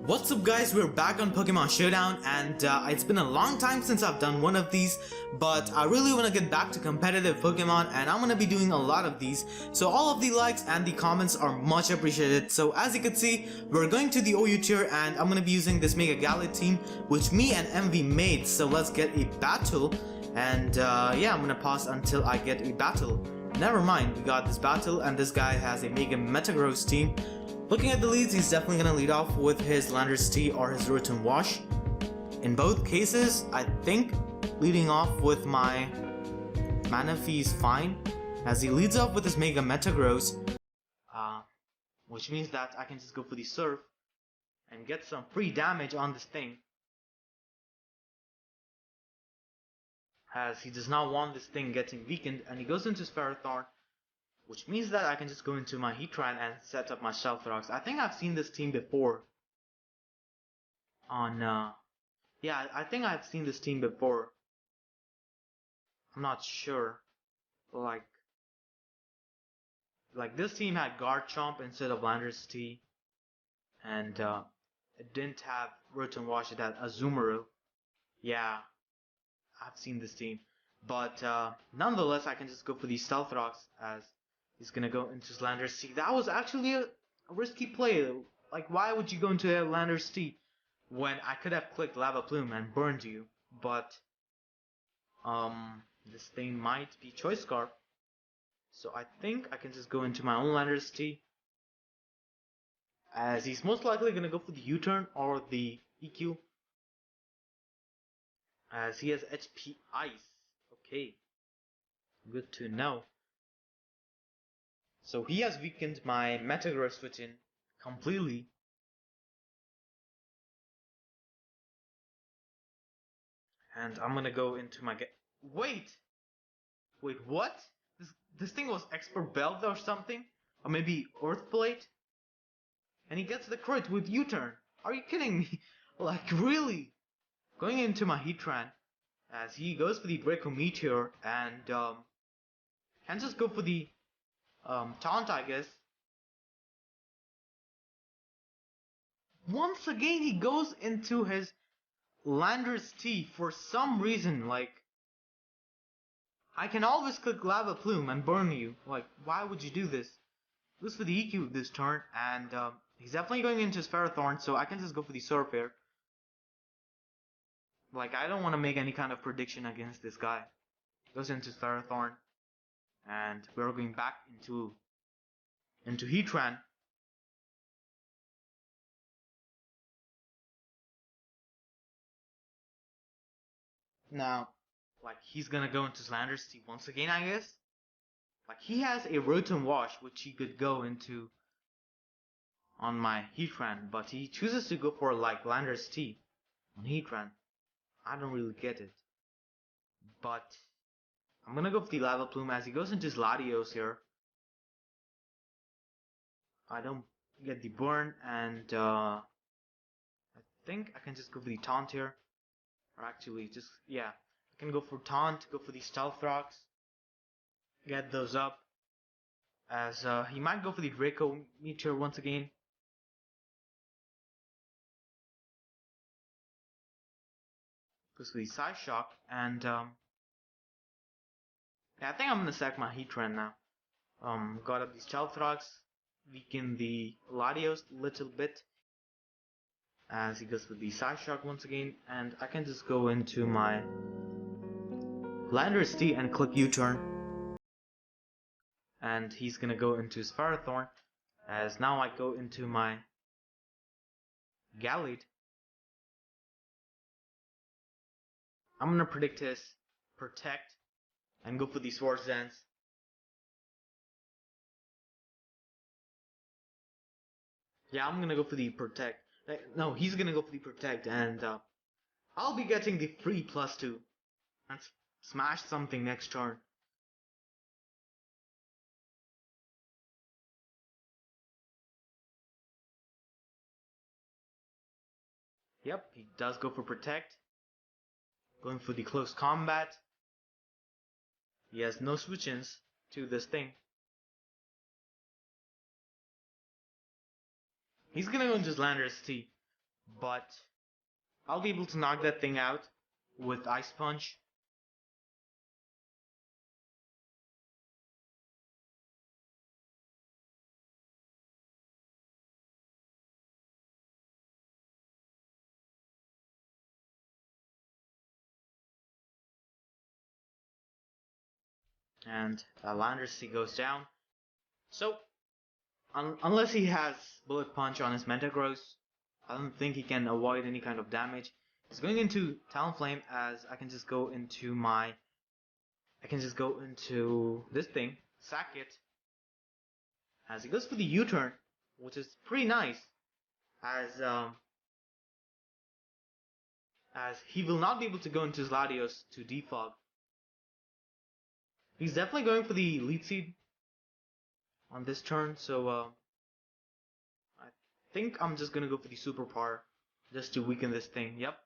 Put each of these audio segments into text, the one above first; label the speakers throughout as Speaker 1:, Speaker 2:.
Speaker 1: What's up guys, we're back on Pokemon Showdown and it's been a long time since I've done one of these, but I really want to get back to competitive Pokemon and I'm going to be doing a lot of these, so all of the likes and the comments are much appreciated. So as you can see, we're going to the OU tier and I'm going to be using this Mega Gallade team which me and MV made, so let's get a battle and yeah, I'm going to pause until I get a battle. Never mind, we got this battle and this guy has a Mega Metagross team. Looking at the leads, he's definitely going to lead off with his Landorus Tea or his Rotom Wash. In both cases, I think leading off with my Manaphy is fine, as he leads off with his Mega Metagross, which means that I can just go for the Surf and get some free damage on this thing, as he does not want this thing getting weakened, and he goes into his Ferrothorn, which means that I can just go into my Heatran and set up my Stealth Rocks. I think I've seen this team before on, yeah, I think I've seen this team before. I'm not sure. Like this team had Garchomp instead of Landorus Tea, and it didn't have Rotom Wash, it had Azumarill. Yeah, I've seen this team. But nonetheless, I can just go for these Stealth Rocks as he's gonna go into Landorus Tea. That was actually a risky play. Like, why would you go into a Landorus Tea when I could have clicked Lava Plume and burned you? But this thing might be Choice Scarf, so I think I can just go into my own Landorus Tea, as he's most likely gonna go for the U-turn or the EQ, as he has HP Ice. Okay, good to know. So he has weakened my Metagross switch-in completely. And I'm gonna go into my Wait, what? This thing was Expert Belt or something? Or maybe Earth Plate? And he gets the crit with U-turn. Are you kidding me? Like, really? Going into my Heatran, as he goes for the Draco Meteor and can just go for the taunt, I guess. Once again, he goes into his Landorus Tea for some reason. Like, I can always click Lava Plume and burn you. Like, why would you do this? Goes for the EQ this turn, and he's definitely going into his Ferrothorn, so I can just go for the Surf here. Like, I don't want to make any kind of prediction against this guy. Goes into his Ferrothorn, and we're going back into Heatran. Now, like, he's gonna go into Landorus Tea once again, I guess. Like, he has a Rotom Wash, which he could go into on my Heatran, but he chooses to go for, like, Landorus Tea on Heatran. I don't really get it. But I'm gonna go for the Lava Plume as he goes into his Latios here. I don't get the burn, and I think I can just go for the Taunt here. Or actually, just, yeah, I can go for Taunt, go for the Stealth Rocks, get those up, as he might go for the Draco Meteor once again. Goes for the Side Shock, and yeah, I think I'm gonna sack my Heatran now. Got up these Stealth Rocks, weaken the Latios a little bit, as he goes for the Side Shock once again, and I can just go into my Landorus Tea and click U-turn, and he's gonna go into his Ferrothorn, as now I go into my Gallade. I'm gonna predict his Protect and go for the Swords Dance. Yeah, I'm gonna go for the Protect. No, he's gonna go for the Protect, and I'll be getting the free +2. Let's smash something next turn. Yep, he does go for Protect. Going for the Close Combat. He has no switch-ins to this thing. He's gonna go into his Landorus Tea. but I'll be able to knock that thing out with Ice Punch. And Landers goes down. So, unless he has Bullet Punch on his Metagross, I don't think he can avoid any kind of damage. He's going into Talonflame, as I can just go into this thing, sack it, as he goes for the U-turn, which is pretty nice, as he will not be able to go into his Latios to defog. He's definitely going for the Lead Seed on this turn, so I think I'm just gonna go for the Super Power just to weaken this thing. Yep,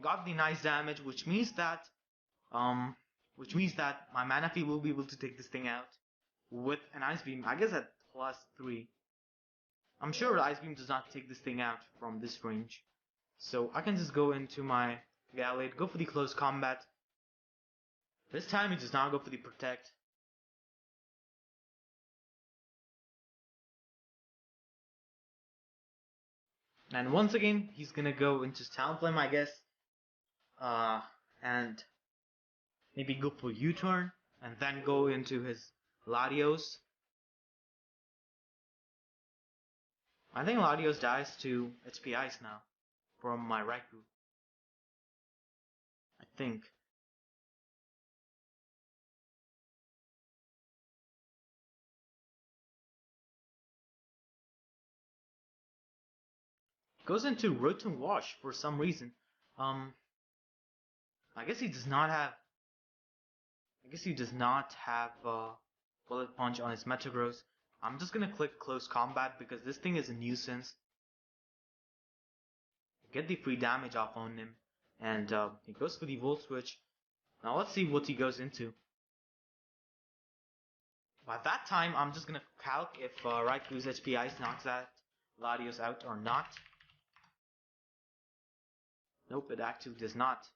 Speaker 1: got the nice damage, which means that my Manaphy will be able to take this thing out with an Ice Beam. I guess at +3. I'm sure Ice Beam does not take this thing out from this range, so I can just go into my Gallade, go for the close combat. This time he does not go for the Protect. And once again, he's gonna go into Talonflame, I guess, and maybe go for U-turn, and then go into his Latios. I think Latios dies to HP Ice now from my Raikou. I think. Goes into Rotom Wash for some reason. I guess he does not have. Bullet Punch on his Metagross. I'm just gonna click Close Combat because this thing is a nuisance. Get the free damage off on him, and he goes for the Volt Switch. Now let's see what he goes into. By that time, I'm just gonna calc if Raikou's HP Ice knocks that Latios out or not. Nope, it actually does not.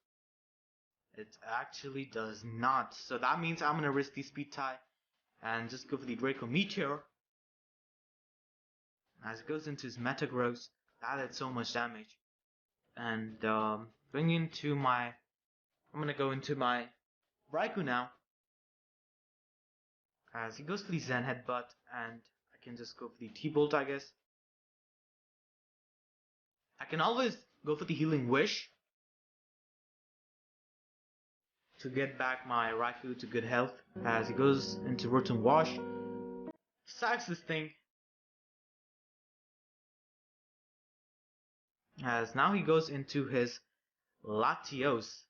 Speaker 1: It actually does not. So that means I'm gonna risk the Speed Tie and just go for the Draco Meteor. As it goes into his Metagross, that did so much damage. And I'm gonna go into my Raikou now. As he goes for the Zen Headbutt, and I can just go for the T-Bolt, I guess. I can always go for the Healing Wish to get back my Raikou to good health. As he goes into Rotom Wash, sacks this thing. As now he goes into his Latios.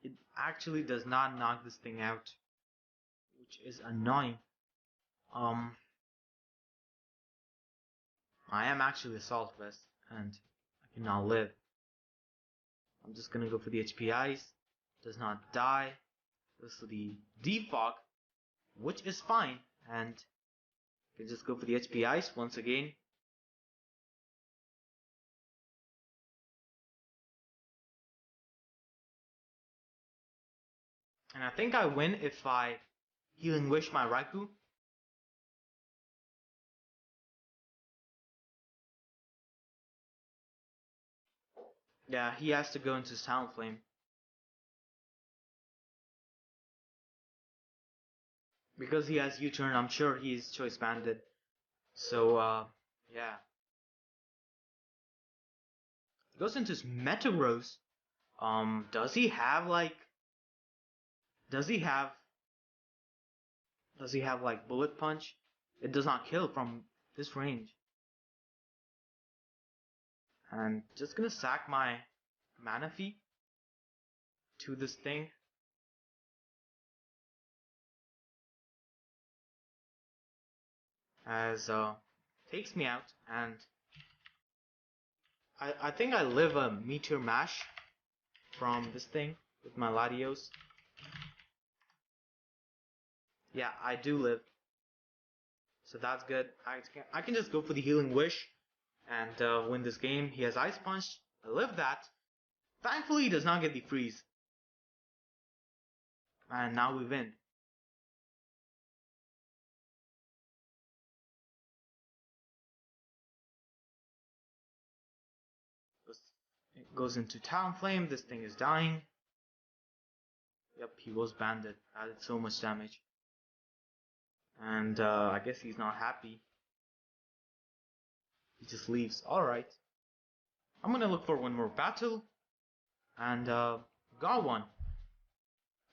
Speaker 1: It actually does not knock this thing out, which is annoying. I am actually Assault Vest, and I can now live. I'm just gonna go for the HP Ice. Does not die. Goes for the Defog, which is fine, and I can just go for the HP Ice once again. And I think I win if I Healing Wish my Raikou. Yeah, he has to go into Talonflame. Because he has U-turn, I'm sure he's Choice Banded. So, yeah. He goes into his Metagross. Does he have like Bullet Punch? It does not kill from this range. And just gonna sack my Manaphy to this thing. As takes me out, and I think I live a Meteor Mash from this thing with my Latios. Yeah, I do live. so that's good. I can just go for the Healing Wish and win this game. He has Ice Punch. I live that. Thankfully, he does not get the freeze. And now we win. It goes into Talonflame. This thing is dying. Yep, he was banded. Added so much damage. And I guess he's not happy. He just leaves. Alright. I'm gonna look for one more battle. And got one.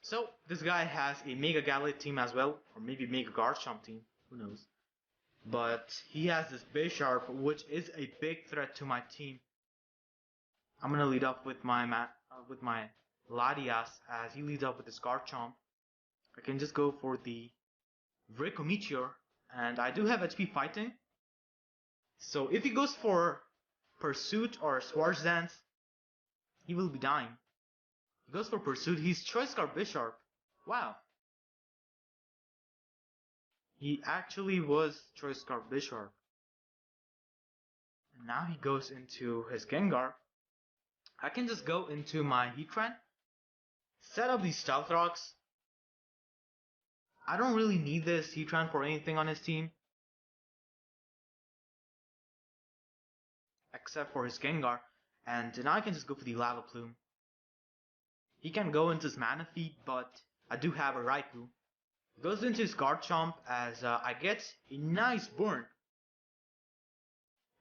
Speaker 1: So, this guy has a Mega Gallade team as well. Or maybe Mega Garchomp team. Who knows. But he has this Bisharp, which is a big threat to my team. I'm gonna lead up with my Latias as he leads up with his Garchomp. I can just go for the Draco Meteor, and I do have HP fighting. So if he goes for Pursuit or Swords Dance, he will be dying. He goes for Pursuit. He's Choice Scarf Bisharp. Wow. He actually was Choice Scarf Bisharp. And now he goes into his Gengar. I can just go into my Heatran, set up these Stealth Rocks. I don't really need this Heatran for anything on his team, except for his Gengar, and now I can just go for the Lava Plume. He can go into his Manaphy, but I do have a Raikou. He goes into his Garchomp as I get a nice burn.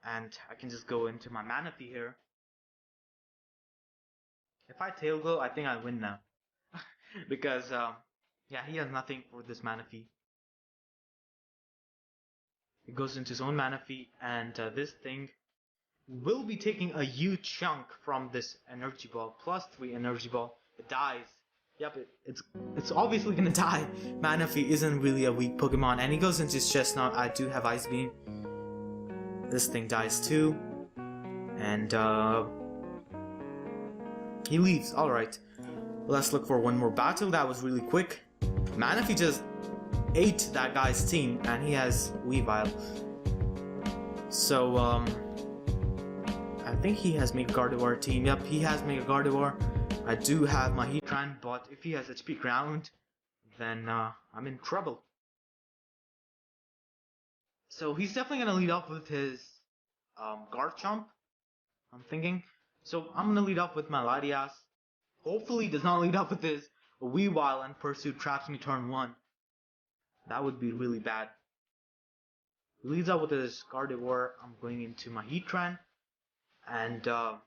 Speaker 1: And I can just go into my Manaphy here. If I Tail Glow, I think I win now. Because, yeah, he has nothing for this Manaphy. He goes into his own Manaphy, and this thing will be taking a huge chunk from this Energy Ball. +3 Energy Ball. It dies. Yep, it's obviously gonna die. Manaphy isn't really a weak Pokemon, and he goes into his Chestnut. I do have Ice Beam. This thing dies too. And, he leaves. Alright. Let's look for one more battle. That was really quick. Manaphy just ate that guy's team, and he has Weavile. So, I think he has Mega Gardevoir team. Yep, he has Mega Gardevoir. I do have my Heatran, but if he has HP Ground, then I'm in trouble. So he's definitely gonna lead off with his Garchomp, I'm thinking. So I'm gonna lead off with my Latias. Hopefully he does not lead off with his Weavile and Pursuit traps me turn 1. That would be really bad. He leads off with his Gardevoir. I'm going into my Heatran. And I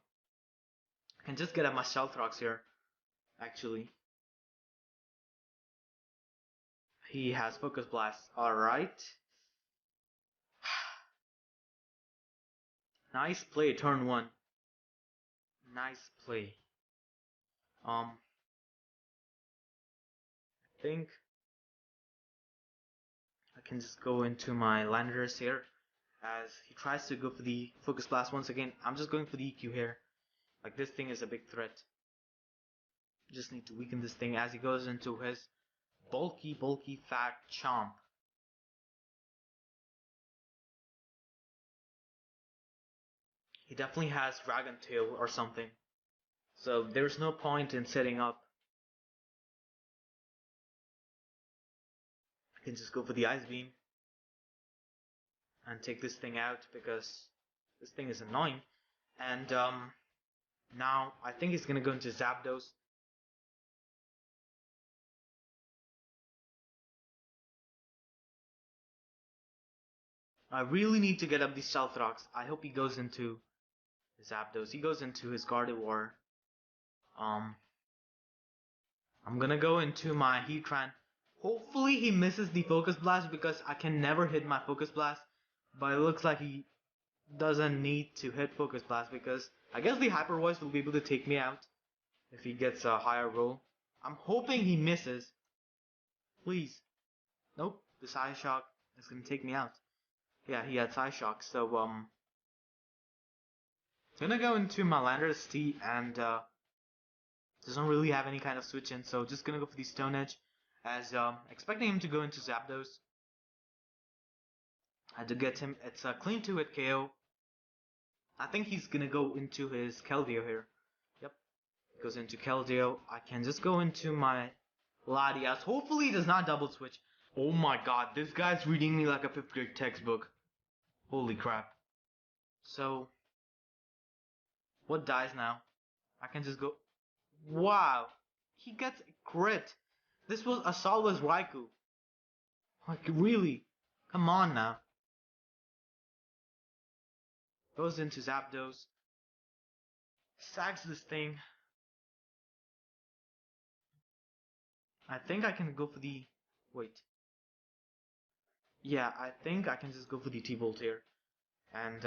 Speaker 1: can just get at my Stealth Rocks here, actually. He has Focus Blast. Alright. Nice play, turn 1. Nice play. I think I can just go into my Landorus here as he tries to go for the Focus Blast once again. I'm just going for the EQ here. Like, this thing is a big threat. Just need to weaken this thing as he goes into his bulky fat Chomp. He definitely has Dragon Tail or something. So there's no point in setting up. I can just go for the Ice Beam and take this thing out because this thing is annoying. And now I think he's gonna go into Zapdos. I really need to get up these Stealth Rocks. I hope he goes into Zapdos. He goes into his Gardevoir. I'm gonna go into my Heatran. Hopefully he misses the Focus Blast because I can never hit my Focus Blast. But it looks like he doesn't need to hit Focus Blast because I guess the Hyper Voice will be able to take me out if he gets a higher roll. I'm hoping he misses. Please. Nope, the Psyshock is gonna take me out. Yeah, he had Psyshock, so gonna go into my Landorus T and doesn't really have any kind of switch in, so just gonna go for the Stone Edge as expecting him to go into Zapdos. I had to get him. It's a clean 2-hit KO. I think he's gonna go into his Keldeo here. Yep, goes into Keldeo. I can just go into my Latias. Hopefully he does not double switch. Oh my god, this guy's reading me like a 5th grade textbook. Holy crap. So, what dies now? I can just go. Wow, he gets a crit. This was a soulless Raikou. Like, really? Come on now. Goes into Zapdos. Sacks this thing. I think I can go for the... Wait. Yeah, I think I can just go for the T-Bolt here. And,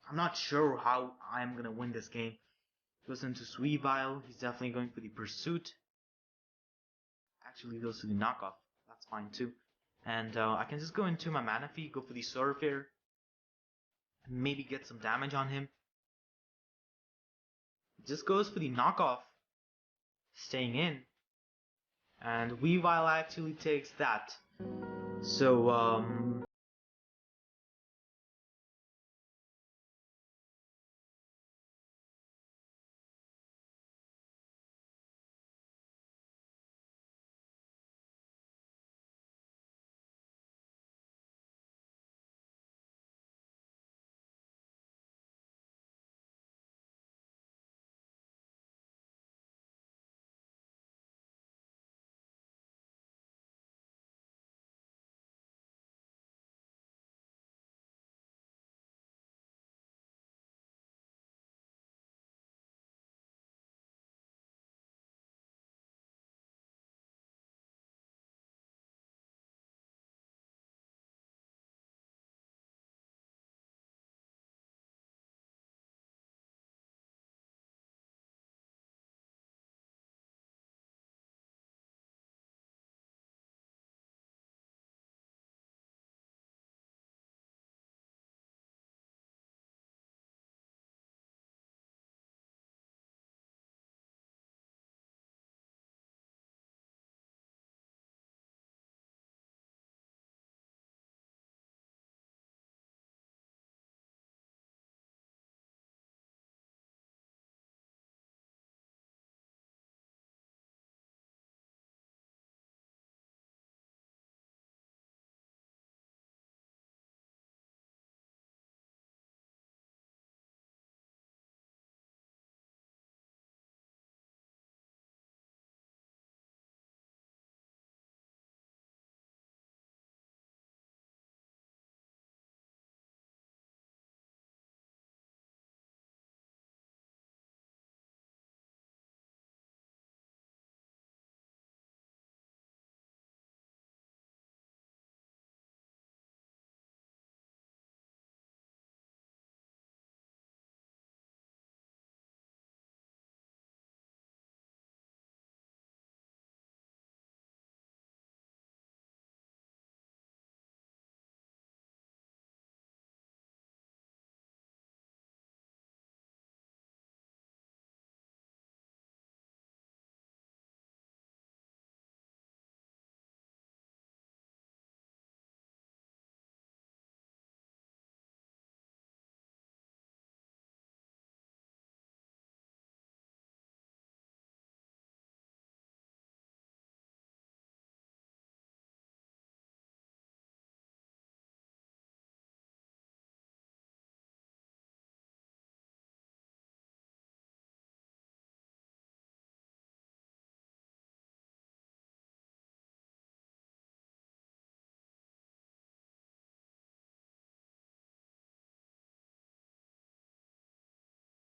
Speaker 1: I'm not sure how I'm gonna win this game. Goes into Weavile. He's definitely going for the Pursuit. Actually goes to the Knockoff. That's fine too. And I can just go into my Manaphy, go for the Surf here. And maybe get some damage on him. Just goes for the Knockoff. Staying in. And Weavile actually takes that. So,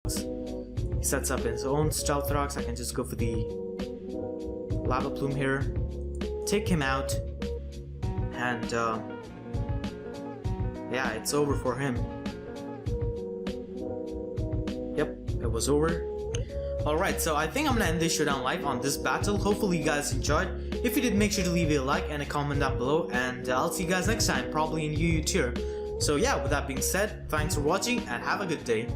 Speaker 1: he sets up his own Stealth Rocks. I can just go for the Lava Plume here, take him out, and yeah, it's over for him. Yep, it was over. Alright, so I think I'm gonna end this showdown live on this battle. Hopefully you guys enjoyed. If you did, make sure to leave a like and a comment down below, and I'll see you guys next time, probably in UU tier. So yeah, with that being said, thanks for watching and have a good day.